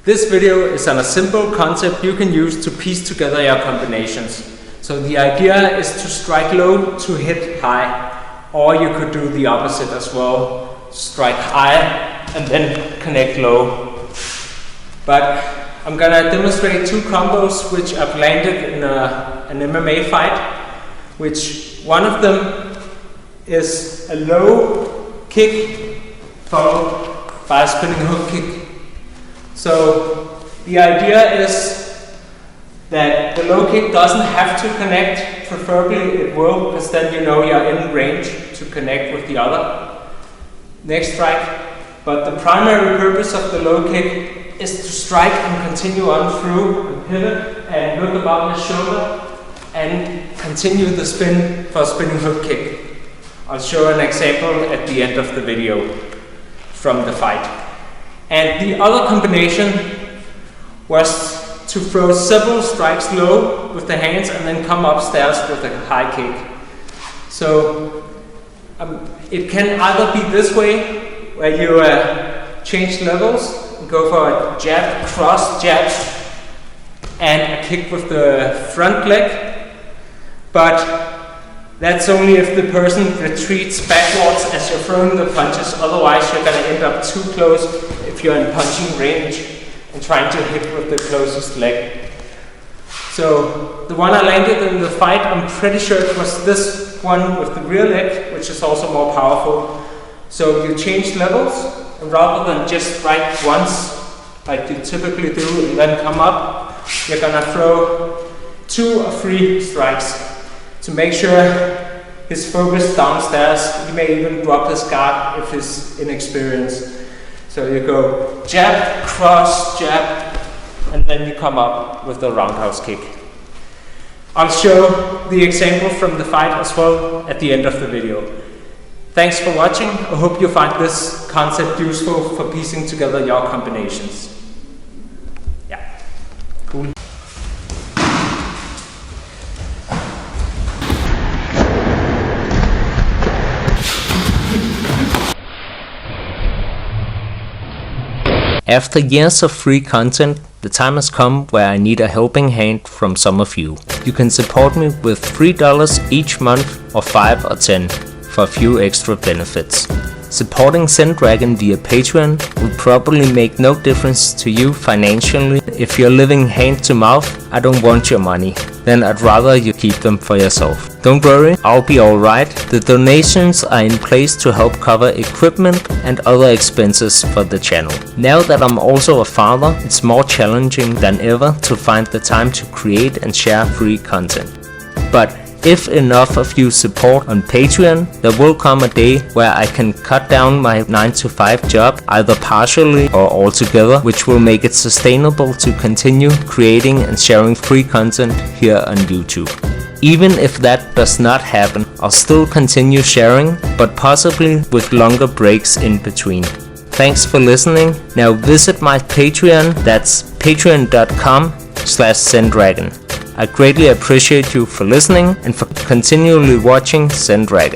This video is on a simple concept you can use to piece together your combinations. So the idea is to strike low to hit high, or you could do the opposite as well. Strike high and then connect low. But I'm gonna demonstrate two combos which I've landed in an MMA fight, which one of them is a low kick followed by a spinning hook kick. So the idea is that the low kick doesn't have to connect, preferably it will, because then you know you're in range to connect with the other next strike. But the primary purpose of the low kick is to strike and continue on through and pivot and look above your shoulder and continue the spin for a spinning hook kick. I'll show an example at the end of the video from the fight. And the other combination was to throw several strikes low with the hands and then come upstairs with a high kick. So it can either be this way, where you change levels and go for a jab, cross jab, and a kick with the front leg, but that's only if the person retreats backwards as you're throwing the punches. Otherwise you're going to end up too close if you're in punching range and trying to hit with the closest leg. So the one I landed in the fight, I'm pretty sure it was this one with the rear leg, which is also more powerful. So you change levels, and rather than just strike once like you typically do and then come up, you're going to throw 2 or 3 strikes to make sure his focus downstairs. He may even drop his guard if he's inexperienced. So you go jab, cross, jab, and then you come up with the roundhouse kick. I'll show the example from the fight as well at the end of the video. Thanks for watching. I hope you find this concept useful for piecing together your combinations. Yeah, cool. After years of free content, the time has come where I need a helping hand from some of you. You can support me with $3 each month or 5 or 10 for a few extra benefits. Supporting Zen-Dragon via Patreon will probably make no difference to you financially. If you're living hand to mouth, I don't want your money, then I'd rather you keep them for yourself. Don't worry, I'll be alright. The donations are in place to help cover equipment and other expenses for the channel. Now that I'm also a father, it's more challenging than ever to find the time to create and share free content. But if enough of you support on Patreon, there will come a day where I can cut down my 9-to-5 job, either partially or altogether, which will make it sustainable to continue creating and sharing free content here on YouTube. Even if that does not happen, I'll still continue sharing, but possibly with longer breaks in between. Thanks for listening. Now visit my Patreon, that's patreon.com/Zen-Dragon. I greatly appreciate you for listening and for continually watching Zen-Dragon.